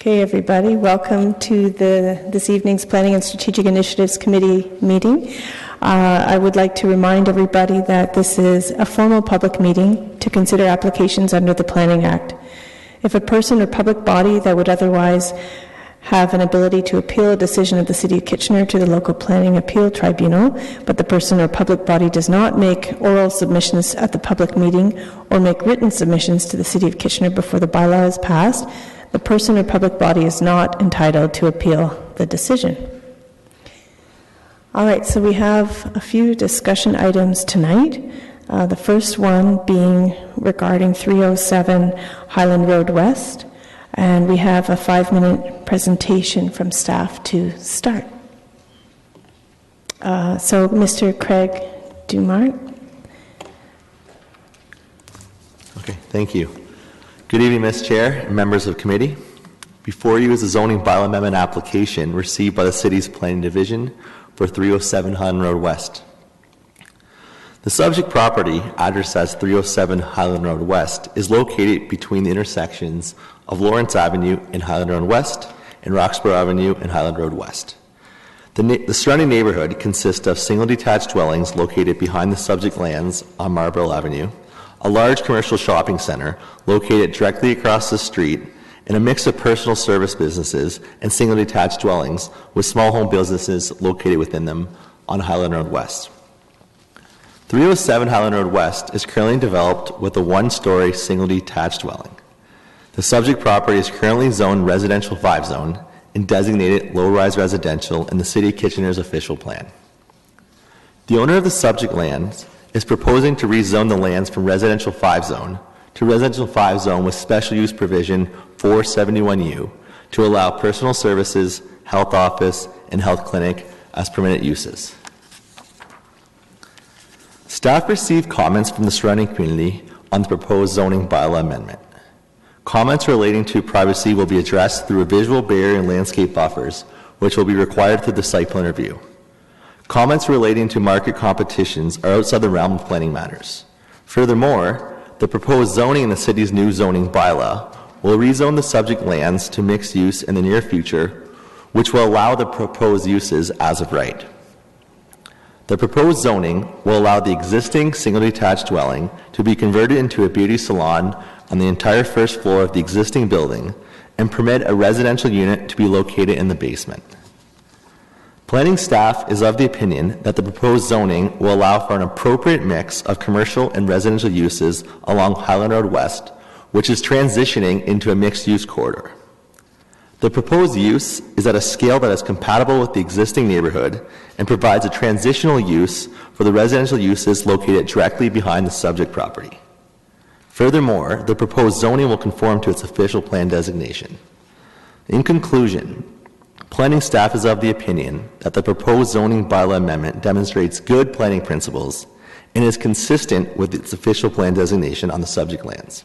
Okay, everybody, welcome to this evening's Planning and Strategic Initiatives Committee meeting. I would like to remind everybody that this is a formal public meeting to consider applications under the Planning Act. If a person or public body that would otherwise have an ability to appeal a decision of the City of Kitchener to the local planning appeal tribunal, but the person or public body does not make oral submissions at the public meeting or make written submissions to the City of Kitchener before the bylaw is passed, the person or public body is not entitled to appeal the decision. All right, so we have a few discussion items tonight. The first one being regarding 307 Highland Road West. And we have a 5-minute presentation from staff to start. So Mr. Craig Dumart. Okay, thank you. Good evening, Ms. Chair and members of committee. Before you is a zoning bylaw amendment application received by the City's Planning Division for 307 Highland Road West. The subject property, addressed as 307 Highland Road West, is located between the intersections of Lawrence Avenue and Highland Road West and Roxborough Avenue and Highland Road West. The surrounding neighborhood consists of single detached dwellings located behind the subject lands on Marlborough Avenue, a large commercial shopping center located directly across the street, and a mix of personal service businesses and single detached dwellings with small home businesses located within them on Highland Road West. 307 Highland Road West is currently developed with a one-story single detached dwelling. The subject property is currently zoned residential 5 zone and designated low-rise residential in the City of Kitchener's official plan. The owner of the subject lands is proposing to rezone the lands from residential 5 zone to residential 5 zone with special use provision 471U to allow personal services, health office, and health clinic as permitted uses. Staff received comments from the surrounding community on the proposed zoning bylaw amendment. Comments relating to privacy will be addressed through a visual barrier and landscape buffers, which will be required through the site plan review. Comments relating to market competitions are outside the realm of planning matters. Furthermore, the proposed zoning in the city's new zoning bylaw will rezone the subject lands to mixed use in the near future, which will allow the proposed uses as of right. The proposed zoning will allow the existing single detached dwelling to be converted into a beauty salon on the entire first floor of the existing building and permit a residential unit to be located in the basement. Planning staff is of the opinion that the proposed zoning will allow for an appropriate mix of commercial and residential uses along Highland Road West, which is transitioning into a mixed-use corridor. The proposed use is at a scale that is compatible with the existing neighborhood and provides a transitional use for the residential uses located directly behind the subject property. Furthermore, the proposed zoning will conform to its official plan designation. In conclusion, planning staff is of the opinion that the proposed zoning bylaw amendment demonstrates good planning principles and is consistent with its official plan designation on the subject lands.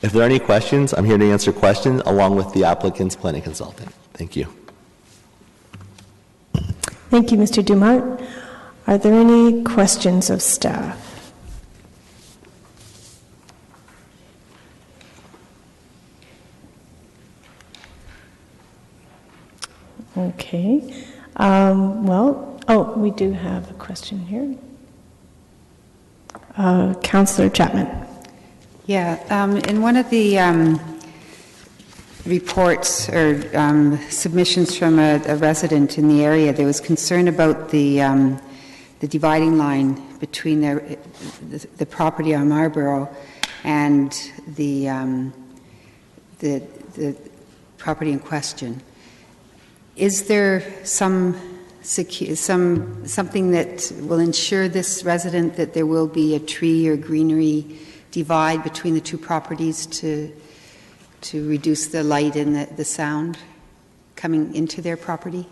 If there are any questions, I'm here to answer questions along with the applicant's planning consultant. Thank you. Thank you, Mr. Dumart. Are there any questions of staff? Okay. We do have a question here. Councillor Chapman. Yeah, in one of the reports or submissions from a resident in the area, there was concern about the dividing line between the property on Marlborough and the property in question. Is there something that will ensure this resident that there will be a tree or greenery divide between the two properties to reduce the light and the sound coming into their property?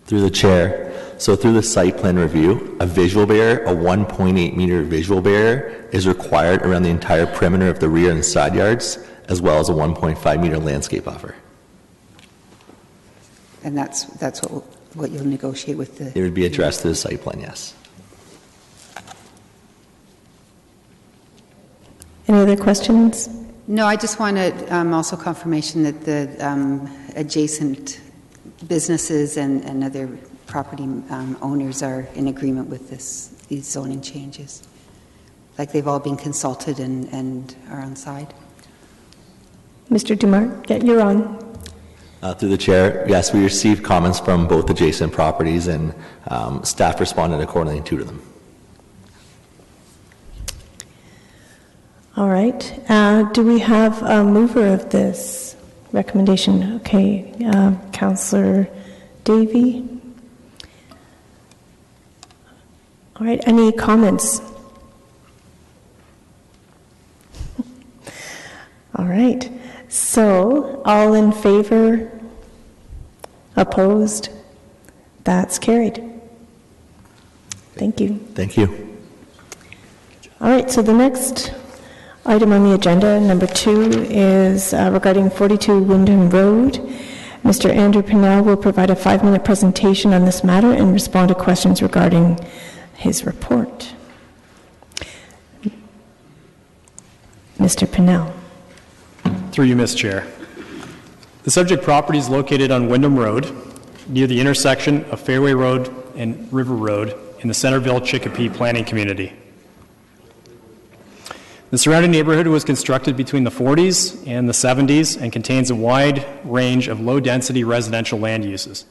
Through the chair. So through the site plan review, a visual barrier, a 1.8 meter visual barrier is required around the entire perimeter of the rear and side yards, as well as a 1.5 meter landscape buffer. And that's what you'll negotiate with the... It would be addressed to the site plan, yes. Any other questions? No, I just wanted also confirmation that the adjacent businesses and other property owners are in agreement with these zoning changes. Like they've all been consulted and are on side. Mr. Dumar, yeah, you're on. Through the chair, yes, we received comments from both adjacent properties, and staff responded accordingly to them. All right. Do we have a mover of this recommendation? Okay, Councillor Davey. All right, any comments? All right, so all in favor? Opposed? That's carried. Thank you. Thank you. All right, so the next item on the agenda, number 2, is regarding 42 Wyndham Road. Mr. Andrew Pinnell will provide a 5-minute presentation on this matter and respond to questions regarding his report. Mr. Pinnell. Through you, Ms. Chair. The subject property is located on Wyndham Road, near the intersection of Fairway Road and River Road in the Centerville-Chicopee planning community. The surrounding neighborhood was constructed between the 40s and the 70s and contains a wide range of low-density residential land uses.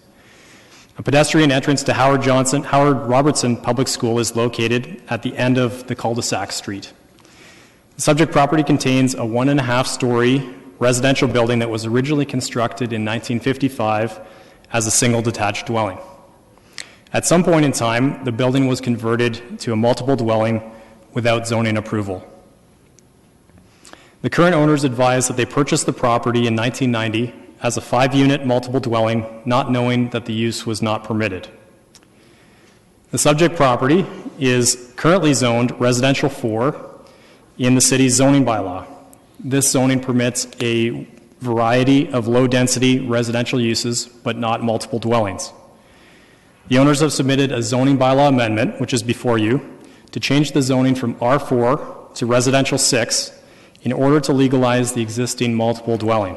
A pedestrian entrance to Howard Robertson Public School is located at the end of the cul-de-sac street. The subject property contains a 1.5-story residential building that was originally constructed in 1955 as a single detached dwelling. At some point in time, the building was converted to a multiple dwelling without zoning approval. The current owners advised that they purchased the property in 1990 as a 5-unit multiple dwelling, not knowing that the use was not permitted. The subject property is currently zoned residential 4 in the city's zoning bylaw. This zoning permits a variety of low-density residential uses, but not multiple dwellings. The owners have submitted a zoning bylaw amendment, which is before you, to change the zoning from R4 to residential 6 in order to legalize the existing multiple dwelling.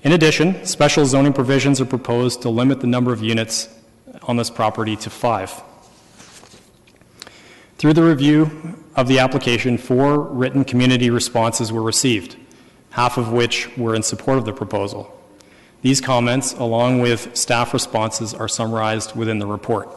In addition, special zoning provisions are proposed to limit the number of units on this property to 5. Through the review of the application, 4 written community responses were received, half of which were in support of the proposal. These comments, along with staff responses, are summarized within the report.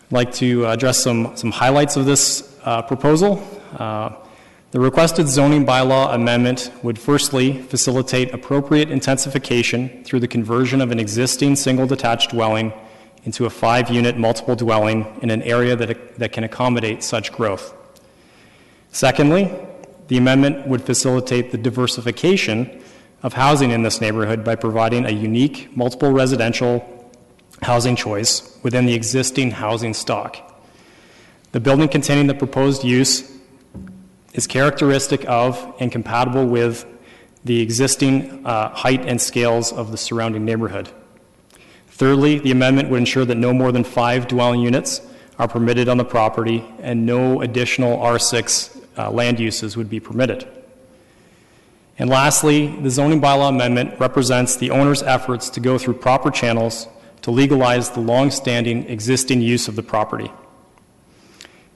I'd like to address some highlights of this proposal. The requested zoning bylaw amendment would firstly facilitate appropriate intensification through the conversion of an existing single detached dwelling into a 5-unit multiple dwelling in an area that can accommodate such growth. Secondly, the amendment would facilitate the diversification of housing in this neighborhood by providing a unique multiple residential housing choice within the existing housing stock. The building containing the proposed use is characteristic of and compatible with the existing height and scales of the surrounding neighborhood. Thirdly, the amendment would ensure that no more than 5 dwelling units are permitted on the property and no additional R6 land uses would be permitted. And lastly, the zoning bylaw amendment represents the owner's efforts to go through proper channels to legalize the long-standing existing use of the property.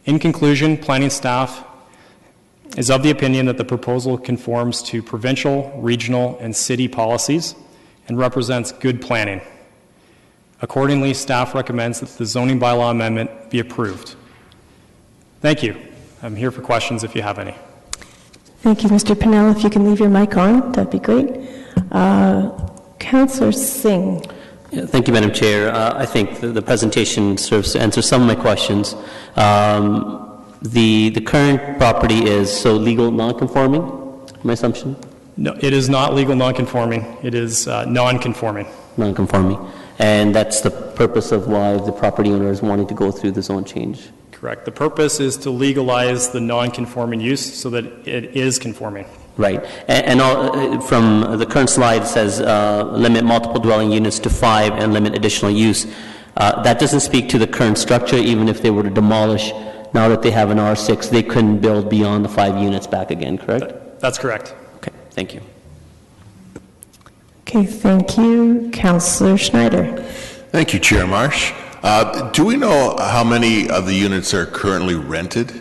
In conclusion, planning staff is of the opinion that the proposal conforms to provincial, regional, and city policies and represents good planning. Accordingly, staff recommends that the zoning bylaw amendment be approved. Thank you. I'm here for questions if you have any. Thank you, Mr. Pinnell. If you can leave your mic on, that'd be great. Councillor Singh. Yeah, thank you, Madam Chair. I think the presentation serves to answer some of my questions. The current property is legal non-conforming, my assumption? No, it is not legal non-conforming. It is non-conforming. Non-conforming. And that's the purpose of why the property owner is wanting to go through the zone change? Correct. The purpose is to legalize the non-conforming use so that it is conforming. Right. And from the current slide, it says limit multiple dwelling units to 5 and limit additional use. That doesn't speak to the current structure. Even if they were to demolish, now that they have an R6, they couldn't build beyond the 5 units back again, correct? That's correct. Okay, thank you. Okay, thank you. Councillor Schneider. Thank you, Chair Marsh. Do we know how many of the units are currently rented?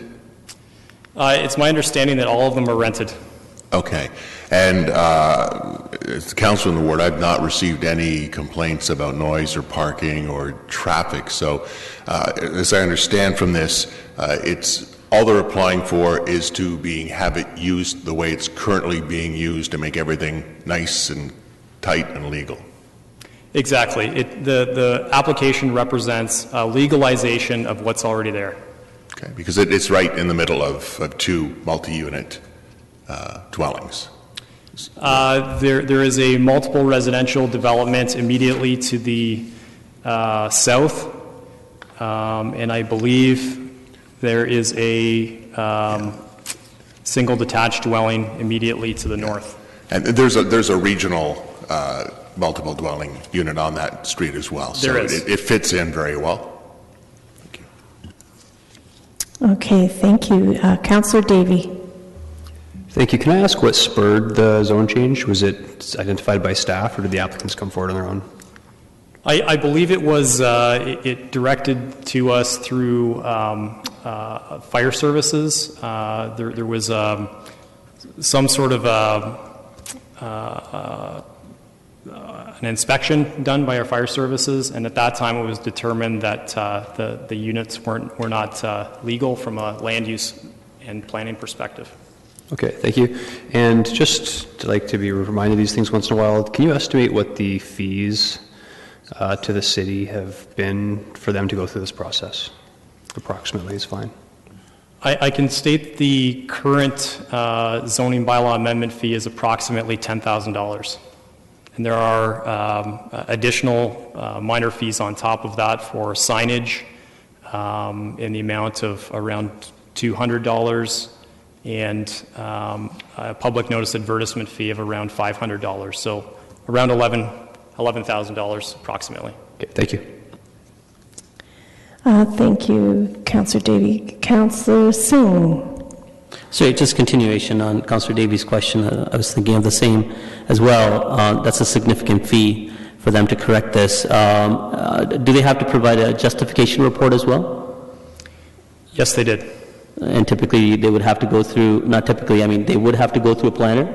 It's my understanding that all of them are rented. Okay. And as the council in the ward, I've not received any complaints about noise or parking or traffic. So as I understand from this, it's all they're applying for is to have it used the way it's currently being used to make everything nice and tight and legal. Exactly. The application represents legalization of what's already there. Okay, because it's right in the middle of 2 multi-unit dwellings. There is a multiple residential development immediately to the south, and I believe there is a single detached dwelling immediately to the north. And there's a regional multiple dwelling unit on that street as well. There is. It fits in very well. Thank you. Okay, thank you. Councillor Davey. Thank you. Can I ask what spurred the zone change? Was it identified by staff, or did the applicants come forward on their own? I believe it was it directed to us through fire services. There was some sort of an inspection done by our fire services, and at that time it was determined that the units were not legal from a land use and planning perspective. Okay, thank you. And just like to be reminded of these things once in a while, can you estimate what the fees to the city have been for them to go through this process? Approximately is fine. I can state the current zoning bylaw amendment fee is approximately $10,000. And there are additional minor fees on top of that for signage in the amount of around $200 and a public notice advertisement fee of around $500. So around $11,000 approximately. Okay, thank you. Thank you, Councillor Davey. Councillor Singh. So just continuation on Councillor Davies' question, I was thinking of the same as well. That's a significant fee for them to correct this. Do they have to provide a justification report as well? Yes, they did. And typically they would have to go through, not typically, I mean they would have to go through a planner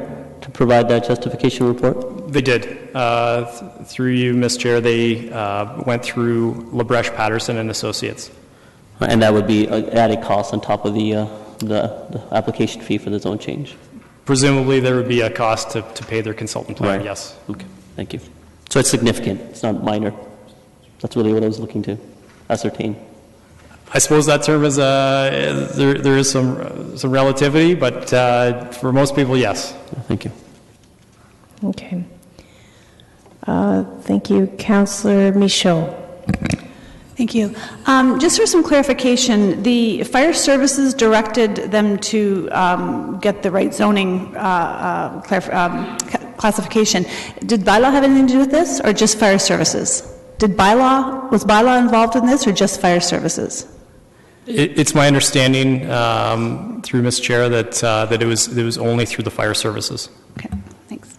to provide that justification report? They did. Through you, Ms. Chair, they went through LaBreche Patterson and Associates. And that would be an added cost on top of the application fee for the zone change? Presumably there would be a cost to pay their consultant planner, Right. yes. Okay, thank you. So it's significant, it's not minor. That's really what I was looking to ascertain. I suppose that term is, there is some relativity, but for most people, yes. Thank you. Okay. Thank you. Councillor Michaud. Thank you. Just for some clarification, the fire services directed them to get the right zoning classification. Did bylaw have anything to do with this, or just fire services? Was bylaw involved in this, or just fire services? It's my understanding through Ms. Chair that it was only through the fire services. Okay, thanks.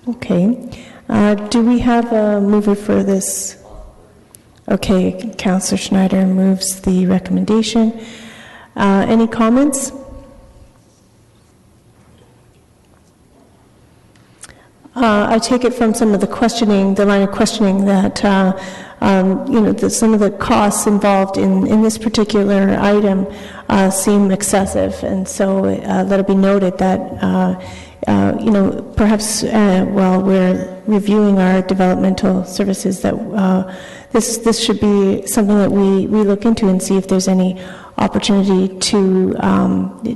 Okay. Do we have a mover for this? Okay, Councillor Schneider moves the recommendation. Any comments? I take it from some of the questioning, the line of questioning, that some of the costs involved in this particular item seem excessive, and so let it be noted that perhaps while we're reviewing our developmental services, that this should be something that we look into and see if there's any opportunity to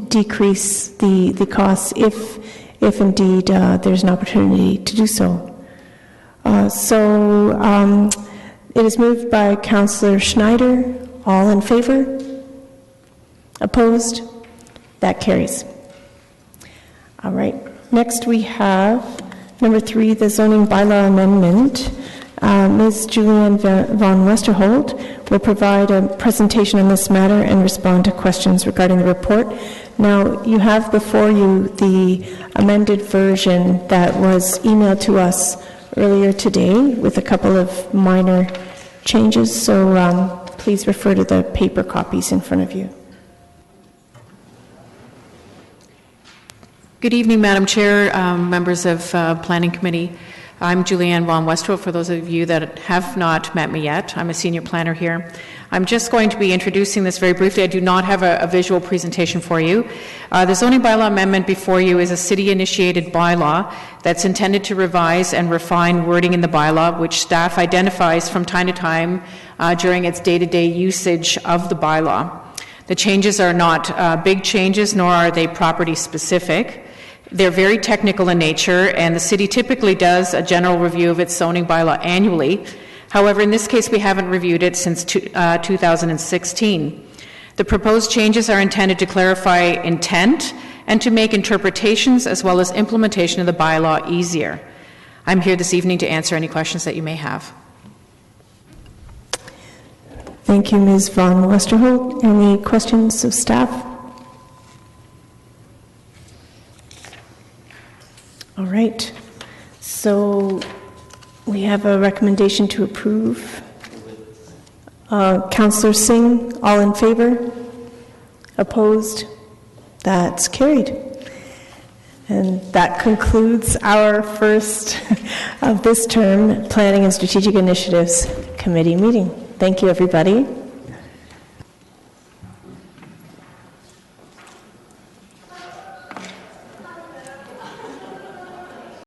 decrease the costs if indeed there's an opportunity to do so. It is moved by Councillor Schneider. All in favor? Opposed? That carries. All right. Next we have number 3, the zoning bylaw amendment Ms. Julianne von Westerholt will provide a presentation on this matter and respond to questions regarding the report. Now, you have before you the amended version that was emailed to us earlier today with a couple of minor changes, so please refer to the paper copies in front of you. Good evening, Madam Chair, members of Planning Committee. I'm Julianne von Westerholt, for those of you that have not met me yet. I'm a senior planner here. I'm just going to be introducing this very briefly. I do not have a visual presentation for you. The zoning bylaw amendment before you is a city-initiated bylaw that's intended to revise and refine wording in the bylaw, which staff identifies from time to time during its day-to-day usage of the bylaw. The changes are not big changes, nor are they property-specific. They're very technical in nature, and the city typically does a general review of its zoning bylaw annually. However, in this case, we haven't reviewed it since 2016. The proposed changes are intended to clarify intent and to make interpretations as well as implementation of the bylaw easier. I'm here this evening to answer any questions that you may have. Thank you, Ms. von Westerholt. Any questions of staff? All right, so we have a recommendation to approve. Councillor Singh, all in favor? Opposed? That's carried. And that concludes our first of this term Planning and Strategic Initiatives Committee meeting. Thank you, everybody.